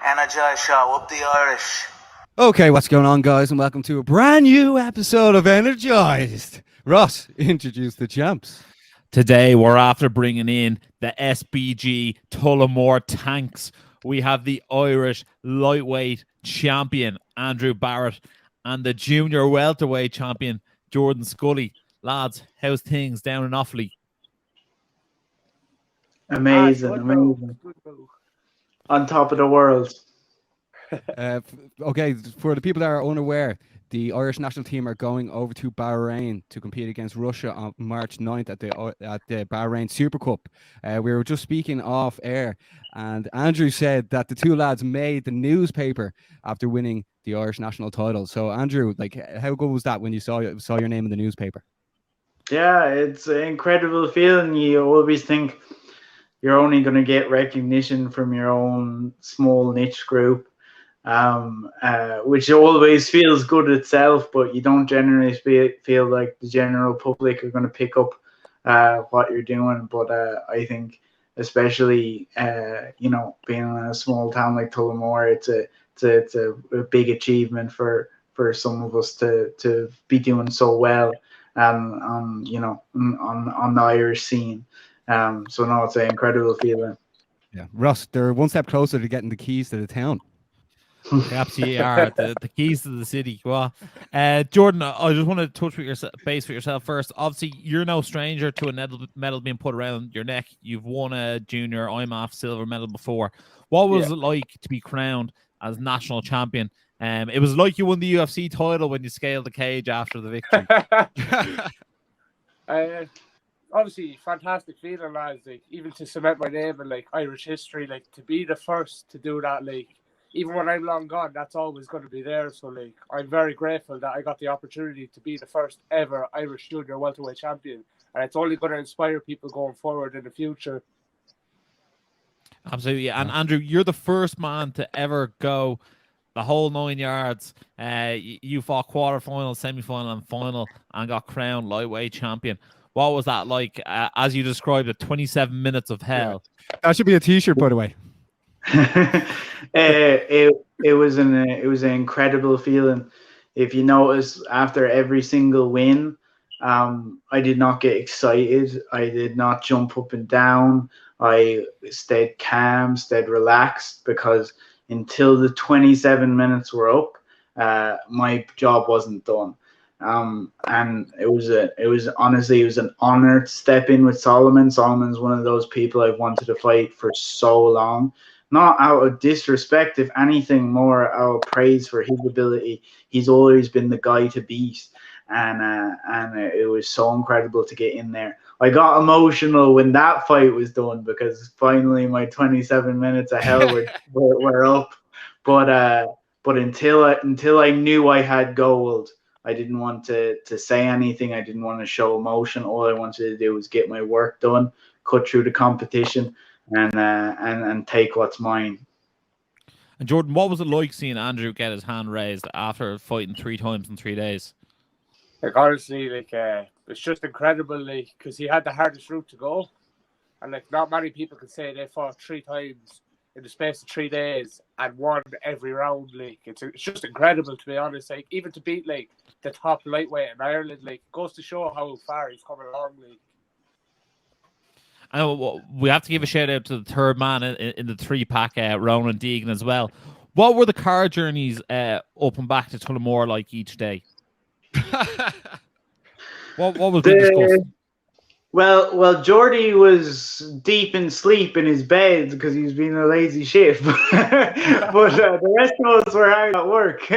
Energized show, up the Irish. Okay, what's going on, guys, and welcome to a brand new episode of Energized. Ross, introduce the champs. Today, we're after bringing in the SBG Tullamore tanks. We have the Irish lightweight champion, Andrew Barrett, and the junior welterweight champion, Jordan Scully. Lads, how's things down in Offaly? Amazing. On top of the world. Okay, for the people that are unaware, the Irish national team are going over to Bahrain to compete against Russia on March 9th at the Bahrain Super Cup. We were just speaking off air, and Andrew said that the two lads made the newspaper after winning the Irish national title. So, Andrew, like, how good was that when you saw your name in the newspaper? Yeah, it's an incredible feeling. You always think you're only going to get recognition from your own small niche group, which always feels good itself, but you don't generally feel like the general public are going to pick up what you're doing. But I think, especially being in a small town like Tullamore, it's a big achievement for some of us to be doing so well on the Irish scene. So no, it's an incredible feeling. Yeah, Ross, they're one step closer to getting the keys to the town. They absolutely are the keys to the city. Well, Jordan, I just want to touch with base with yourself first. Obviously, you're no stranger to a medal being put around your neck. You've won a junior IMMAA silver medal before. What was it like to be crowned as national champion? It was like you won the UFC title when you scaled the cage after the victory. Obviously, fantastic feeling, lads. Like, even to cement my name in like Irish history, like to be the first to do that, like even when I'm long gone, that's always going to be there. So, like, I'm very grateful that I got the opportunity to be the first ever Irish junior welterweight champion, and it's only going to inspire people going forward in the future. Absolutely, and Andrew, you're the first man to ever go the whole 9 yards. You fought quarterfinal, semi-final, and final, and got crowned lightweight champion. What was that like? As you described it, 27 minutes of hell. That should be a T-shirt, by the way. It was an incredible feeling. If you notice, after every single win, I did not get excited. I did not jump up and down. I stayed calm, stayed relaxed, because until the 27 minutes were up, my job wasn't done. And it was honestly an honor to step in with Solomon. Solomon's one of those people I've wanted to fight for so long. Not out of disrespect, if anything, more out of praise for his ability. He's always been the guy to beat, and it was so incredible to get in there. I got emotional when that fight was done, because finally my 27 minutes of hell were up. But until I knew I had gold, I didn't want to say anything. I didn't want to show emotion. All I wanted to do was get my work done, cut through the competition, and take what's mine. And Jordan, what was it like seeing Andrew get his hand raised after fighting 3 times in 3 days? Like, honestly, like it's just incredible, like, because he had the hardest route to go, and like not many people can say they fought 3 times in the space of 3 days and won every round. Like, it's just incredible, to be honest. Like, even to beat like the top lightweight in Ireland, like, goes to show how far he's coming along. Like, I know we have to give a shout out to the third man in the 3-pack, Ronan Deegan, as well. What were the car journeys up and back to Tullamore like each day? What was being discussed? Well, Jordy was deep in sleep in his bed because he was being a lazy shit. but the rest of us were hard at work.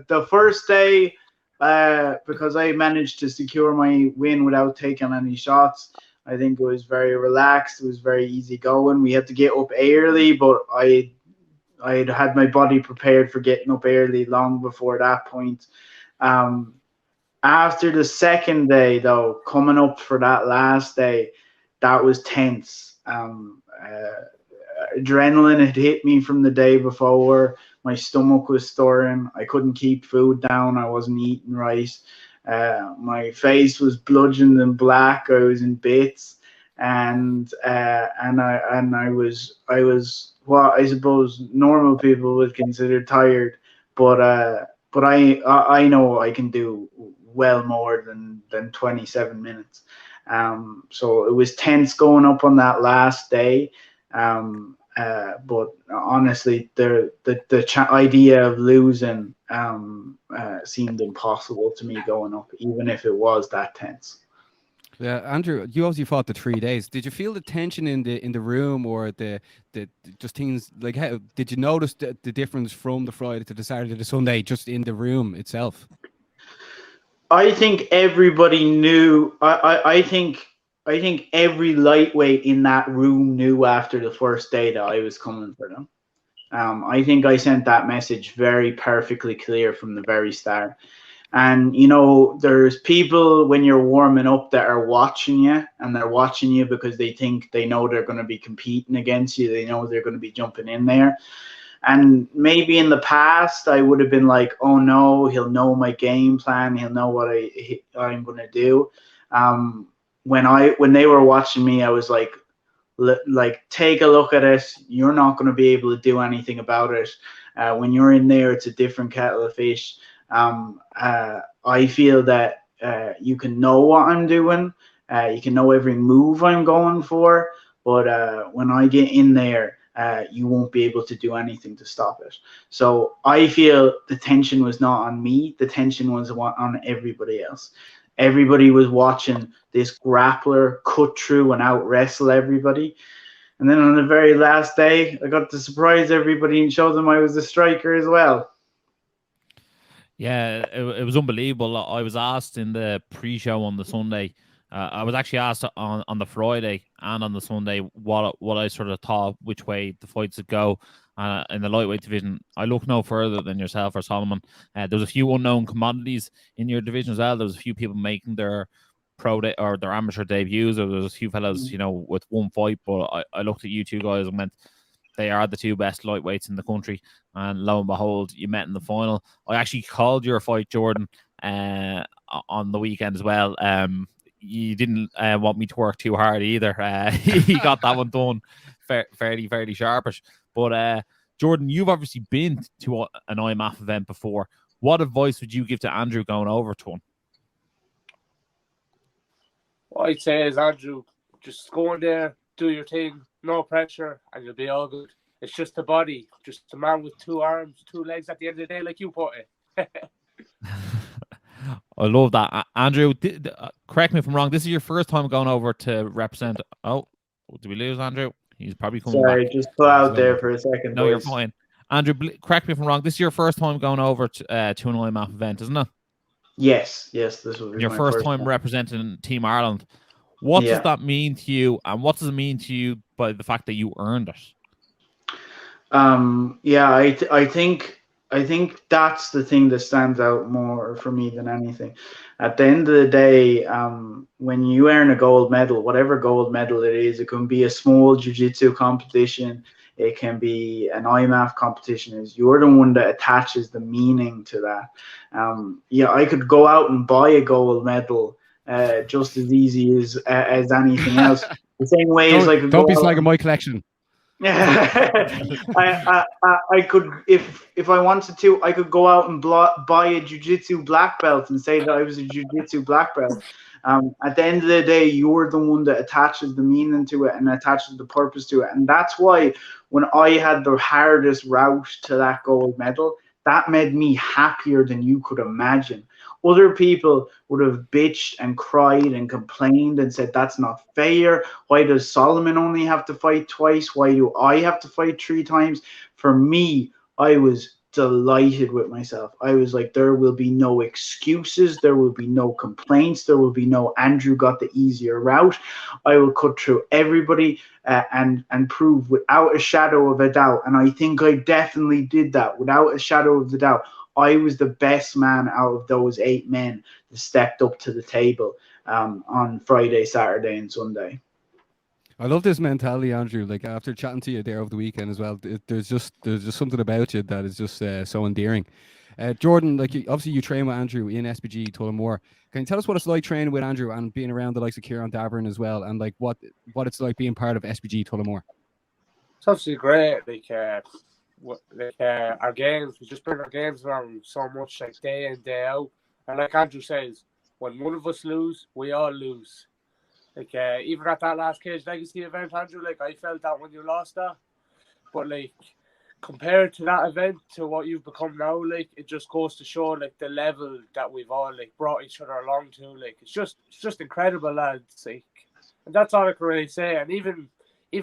The first day, because I managed to secure my win without taking any shots, I think it was very relaxed. It was very easy going. We had to get up early, but I had my body prepared for getting up early long before that point. After the second day, though, coming up for that last day, that was tense. Adrenaline had hit me from the day before. My stomach was stirring. I couldn't keep food down. I wasn't eating right. My face was bludgeoned and black. I was in bits, and I was what I suppose normal people would consider tired, but I know I can do well more than 27 minutes. So it was tense going up on that last day. But honestly, the idea of losing seemed impossible to me going up, even if it was that tense. Yeah, Andrew, you obviously fought the 3 days. Did you feel the tension in the room, or the just things like how did you notice the difference from the Friday to the Saturday to the Sunday just in the room itself? I think everybody knew. I think every lightweight in that room knew after the first day that I was coming for them. I think I sent that message very perfectly clear from the very start. And, you know, there's people when you're warming up that are watching you, and they're watching you because they think they know they're going to be competing against you. They know they're going to be jumping in there. And maybe in the past, I would have been like, oh, no, he'll know my game plan. He'll know what I'm going to do. When they were watching me, I was like, take a look at it. You're not going to be able to do anything about it. When you're in there, it's a different kettle of fish. I feel that you can know what I'm doing. You can know every move I'm going for. But when I get in there, you won't be able to do anything to stop it. So I feel the tension was not on me. The tension was on everybody else. Everybody was watching this grappler cut through and out wrestle everybody. And then on the very last day, I got to surprise everybody and show them I was a striker as well. Yeah, it was unbelievable. I was asked in the pre-show on the Sunday. I was actually asked on the Friday and on the Sunday what I sort of thought which way the fights would go in the lightweight division. I look no further than yourself or Solomon. There was a few unknown commodities in your division as well. There was a few people making their or their amateur debuts. There was a few fellas, you know, with one fight. But I looked at you two guys and went, they are the two best lightweights in the country. And lo and behold, you met in the final. I actually called your fight, Jordan, on the weekend as well. You didn't want me to work too hard either. He got that one done fairly sharpish. But Jordan, you've obviously been to an IMMAA event before. What advice would you give to Andrew going over to him? What I'd say is, Andrew, just go in there, do your thing, no pressure, and you'll be all good. It's just a body, just a man with 2 arms, 2 legs at the end of the day, like you put it. I love that. Andrew, correct me if I'm wrong. This is your first time going over to represent. Oh, did we lose Andrew? He's probably coming back. Sorry, just pull out there for a second. No, you're fine. Andrew, correct me if I'm wrong. This is your first time going over to an IMMAA event, isn't it? Yes, this will be your my first time representing Team Ireland. What does that mean to you, and what does it mean to you by the fact that you earned it? I think that's the thing that stands out more for me than anything. At the end of the day, when you earn a gold medal, whatever gold medal it is, it can be a small jiu-jitsu competition, it can be an IMMAA competition, is you're the one that attaches the meaning to that. I could go out and buy a gold medal just as easy as anything else. The same way as like don't be slagging my collection. I could, if I wanted to, I could go out and buy a jiu-jitsu black belt and say that I was a jiu-jitsu black belt. At the end of the day, you're the one that attaches the meaning to it and attaches the purpose to it. And that's why when I had the hardest route to that gold medal, that made me happier than you could imagine. Other people would have bitched and cried and complained and said, that's not fair. Why does Solomon only have to fight twice? Why do I have to fight 3 times? For me, I was delighted with myself. I was like, there will be no excuses. There will be no complaints. There will be no Andrew got the easier route. I will cut through everybody and prove without a shadow of a doubt. And I think I definitely did that without a shadow of a doubt. I was the best man out of those 8 men that stepped up to the table on Friday, Saturday, and Sunday. I love this mentality, Andrew. Like after chatting to you there over the weekend as well, there's just something about you that is just so endearing. Jordan, like obviously you train with Andrew in SBG Tullamore. Can you tell us what it's like training with Andrew and being around the likes of Kieran Davern as well, and like what it's like being part of SBG Tullamore? It's obviously great. Our games, we just bring our games around so much, like day in, day out. And like Andrew says, when one of us lose, we all lose. Like even at that last Cage Legacy event, Andrew, like I felt that when you lost that. But like compared to that event to what you've become now, like it just goes to show like the level that we've all like brought each other along to. Like it's just incredible, lads. Like, and that's all I can really say. And even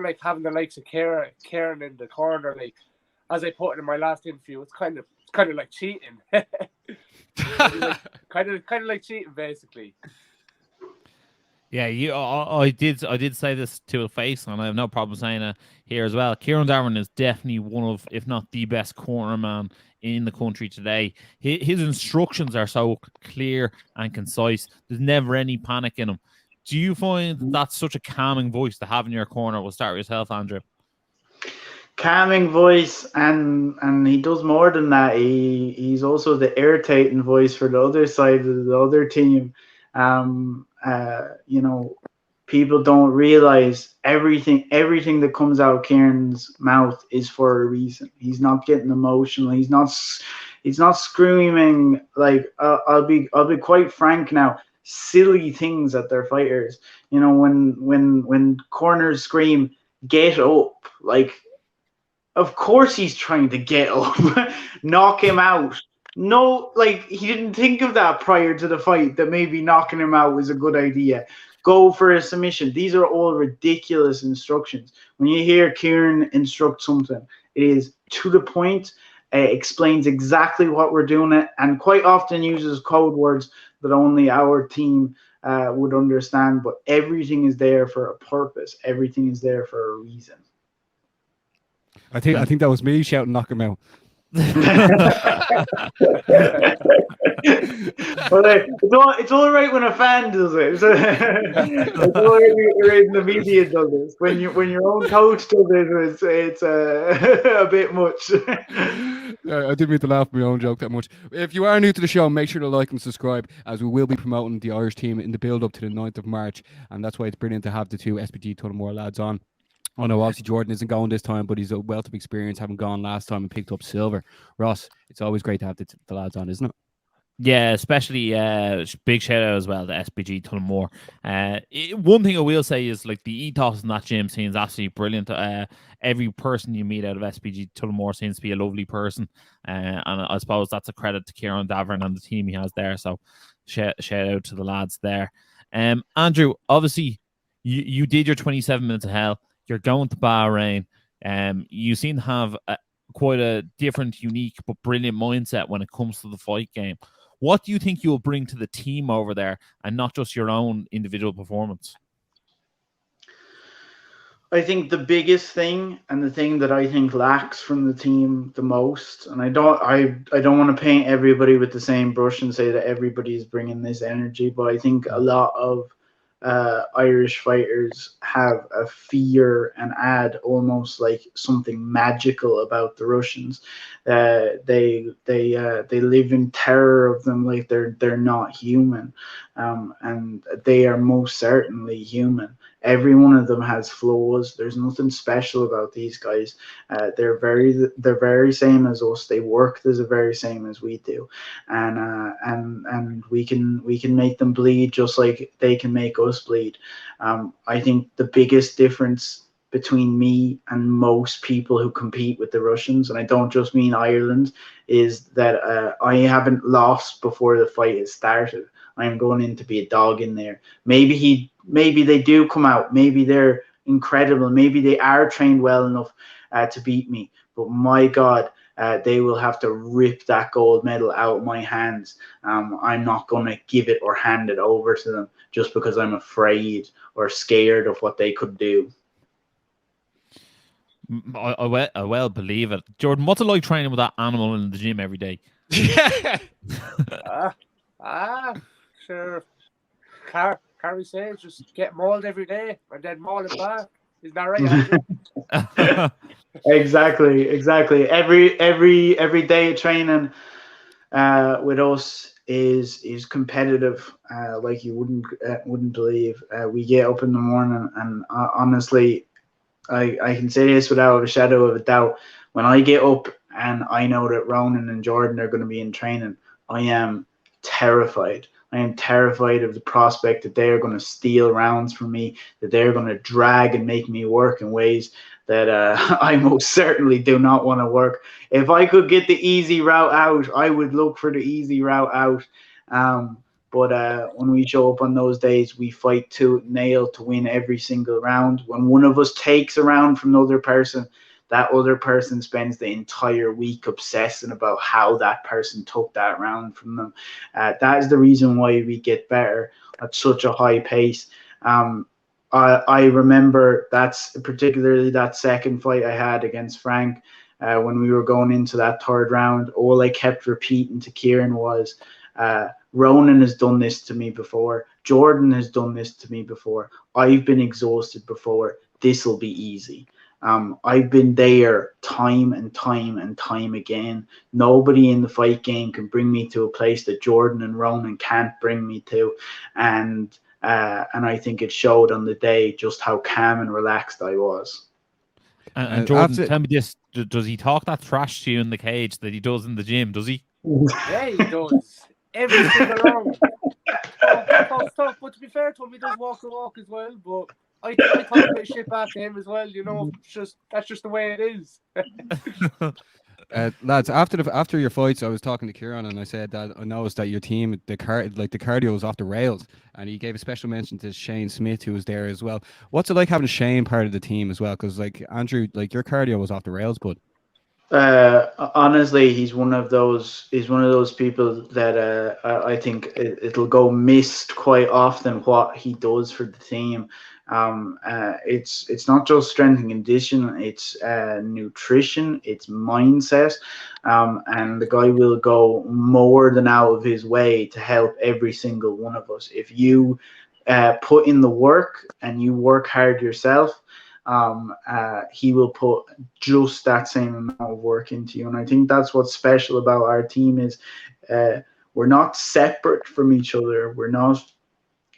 like having the likes of Kieran in the corner, like as I put it in my last interview, it's kind of like cheating. kind of like cheating, basically. Yeah, I did say this to a face, and I have no problem saying it here as well. Kieran Darwin is definitely one of, if not the best corner man in the country today. His instructions are so clear and concise. There's never any panic in him. Do you find that's such a calming voice to have in your corner? We'll start with yourself, Andrew. Calming voice, and he does more than that. He's also the irritating voice for the other side of the other team. You know, people don't realize everything that comes out of Kieran's mouth is for a reason. He's not getting emotional. He's not screaming like I'll be quite frank now. Silly things at their fighters. You know, when corners scream, "Get up!" Like, of course he's trying to get up, knock him out. No, like he didn't think of that prior to the fight, that maybe knocking him out was a good idea. Go for a submission. These are all ridiculous instructions. When you hear Kieran instruct something, it is to the point, explains exactly what we're doing, and quite often uses code words that only our team would understand. But everything is there for a purpose. Everything is there for a reason. I think that was me shouting, "Knock him out." Well, it's all right when a fan does it. It's all right when the media does it. When your own coach does it, it's a bit much. I didn't mean to laugh at my own joke that much. If you are new to the show, make sure to like and subscribe, as we will be promoting the Irish team in the build-up to the 9th of March, and that's why it's brilliant to have the two SBG Tullamore lads on. Oh no, obviously Jordan isn't going this time, but he's a wealth of experience, having gone last time and picked up silver. Ross, it's always great to have the lads on, isn't it? Yeah, especially big shout out as well to SBG Tullamore. One thing I will say is like the ethos in that gym seems absolutely brilliant. Every person you meet out of SBG Tullamore seems to be a lovely person, and I suppose that's a credit to Kieran Davern and the team he has there. So shout out to the lads there. Andrew, obviously you did your 27 minutes of hell. You're going to Bahrain. You seem to have quite a different, unique, but brilliant mindset when it comes to the fight game. What do you think you'll bring to the team over there, and not just your own individual performance? I think the biggest thing, and the thing that I think lacks from the team the most, and I don't want to paint everybody with the same brush and say that everybody is bringing this energy, but I think a lot of Irish fighters have a fear and add almost like something magical about the Russians. They live in terror of them, like they're not human, and they are most certainly human. Every one of them has flaws. There's nothing special about these guys. They're very same as us. They work the very same as we do, and we can make them bleed just like they can make us bleed. I think the biggest difference between me and most people who compete with the Russians, and I don't just mean Ireland, is that I haven't lost before the fight has started. I am going in to be a dog in there. Maybe they do come out. Maybe they're incredible. Maybe they are trained well enough to beat me. But my God, they will have to rip that gold medal out of my hands. I'm not going to give it or hand it over to them just because I'm afraid or scared of what they could do. I well believe it. Jordan, what's it like training with that animal in the gym every day? Sure. Carrie says just get mauled every day and then maul it back. Isn't that right? Exactly. Every day of training, with us is competitive, like you wouldn't believe. We get up in the morning, and honestly, I can say this without a shadow of a doubt. When I get up and I know that Ronan and Jordan are going to be in training, I am terrified. I am terrified of the prospect that they are going to steal rounds from me, that they're going to drag and make me work in ways that I most certainly do not want to work. If I could get the easy route out, I would look for the easy route out. But when we show up on those days, we fight tooth and nail to win every single round. When one of us takes a round from another person, that other person spends the entire week obsessing about how that person took that round from them. That is the reason why we get better at such a high pace. I remember particularly that second fight I had against Frank. When we were going into that third round, all I kept repeating to Kieran was, Ronan has done this to me before. Jordan has done this to me before. I've been exhausted before. This will be easy. I've been there time and time and time again. Nobody in the fight game can bring me to a place that Jordan and Ronan can't bring me to. And I think it showed on the day just how calm and relaxed I was. And Jordan, tell me this: does he talk that trash to you in the cage that he does in the gym? Does he? Yeah, he does. Every single round. Talk. But to be fair to him, he does walk the walk as well. But I talk a bit of shit back to him as well. You know, that's just the way it is. Lads, after your fights, I was talking to Kieran and I said that I noticed that your team, the cardio was off the rails, and he gave a special mention to Shane Smith, who was there as well. What's it like having Shane part of the team as well? Because like Andrew, like your cardio was off the rails, bud. Honestly, he's one of those people that I think it'll go missed quite often what he does for the team. It's not just strength and condition, it's nutrition, it's mindset, and the guy will go more than out of his way to help every single one of us. If you put in the work and you work hard yourself, he will put just that same amount of work into you. And I think that's what's special about our team is we're not separate from each other. We're not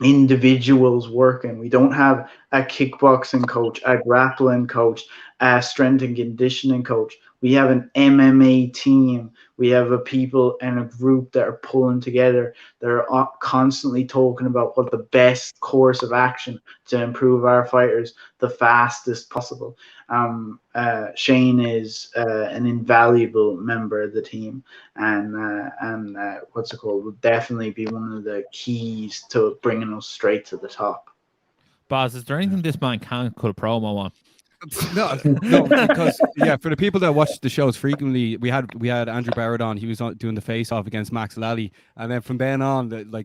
individuals working. We don't have a kickboxing coach, a grappling coach, a strength and conditioning coach. We have an MMA team. We have a people and a group that are pulling together. They're constantly talking about what the best course of action to improve our fighters the fastest possible. Shane is an invaluable member of the team, and will definitely be one of the keys to bringing us straight to the top. Baz, is there anything this man can't cut a promo on? No, because for the people that watch the shows frequently, we had Andrew Barrett on. He was doing the face-off against Max Lally, and then from then on, I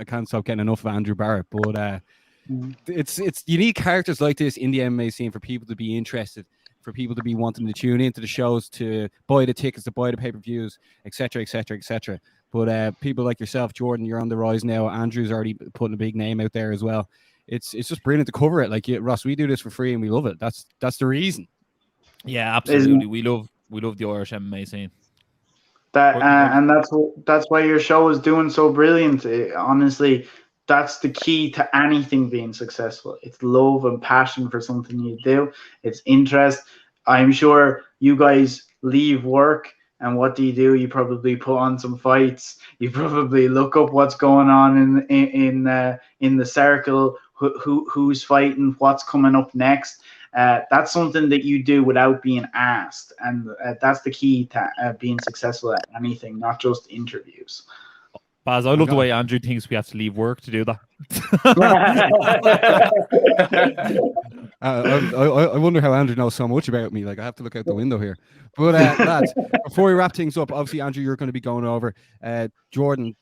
can't stop getting enough of Andrew Barrett. But it's you need characters like this in the MMA scene for people to be interested, for people to be wanting to tune into the shows, to buy the tickets, to buy the pay-per-views, etc., etc., etc. But people like yourself, Jordan, you're on the rise now. Andrew's already putting a big name out there as well. It's just brilliant to cover it. Like Ross, we do this for free and we love it. That's the reason. Yeah, absolutely. We love the Irish MMA scene. And that's why your show is doing so brilliant. Honestly, that's the key to anything being successful. It's love and passion for something you do. It's interest. I'm sure you guys leave work, and what do? You probably put on some fights. You probably look up what's going on in the circle. Who's fighting, what's coming up next. That's something that you do without being asked, and that's the key to being successful at anything, not just interviews. Baz, I love the way Andrew thinks we have to leave work to do that. I wonder how Andrew knows so much about me. Like, I have to look out the window here. But lads, before we wrap things up, obviously, Andrew, you're going to be going over. Jordan,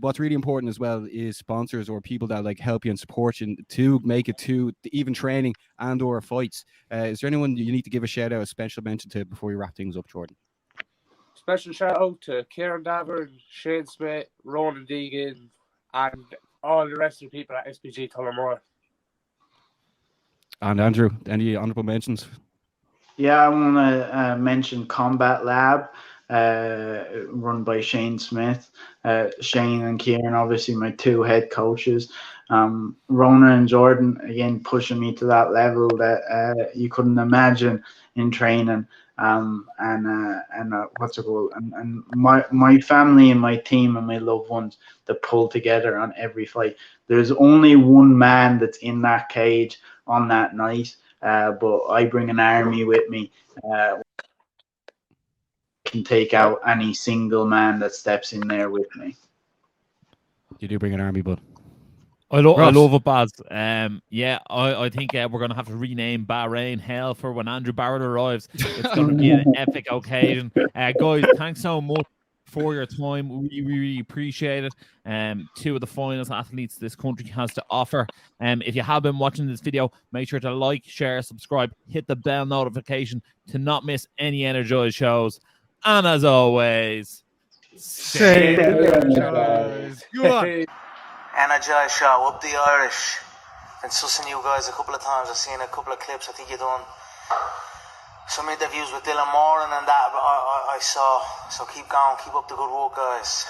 what's really important as well is sponsors or people that like help you and support you to make it to even training and or fights. Is there anyone you need to give a shout out, a special mention to before we wrap things up, Jordan? Special shout out to Kieran Davern, Shane Smith, Ronan Deegan, and all the rest of the people at SBG Tullamore. And Andrew, any honorable mentions? Yeah, I want to mention Combat Lab. run by Shane Smith. Shane and Kieran, obviously my two head coaches. Rona and Jordan, again, pushing me to that level that you couldn't imagine in training. What's it called? And my family and my team and my loved ones that pull together on every fight. There's only one man that's in that cage on that night, but I bring an army with me. Can take out any single man that steps in there with me. You do bring an army, bud. I Ross. love it, Baz. I think we're going to have to rename Bahrain Hell for when Andrew Barrett arrives. It's going to be an epic occasion. Guys, thanks so much for your time. We really appreciate it. Two of the finest athletes this country has to offer. If you have been watching this video, make sure to like, share, subscribe, hit the bell notification to not miss any Energized shows. And as always, Stay energized. Go on. Energized show, up the Irish. Been sussing you guys a couple of times. I've seen a couple of clips. I think you've done some interviews with Tullamore and that I saw. So keep going, keep up the good work, guys.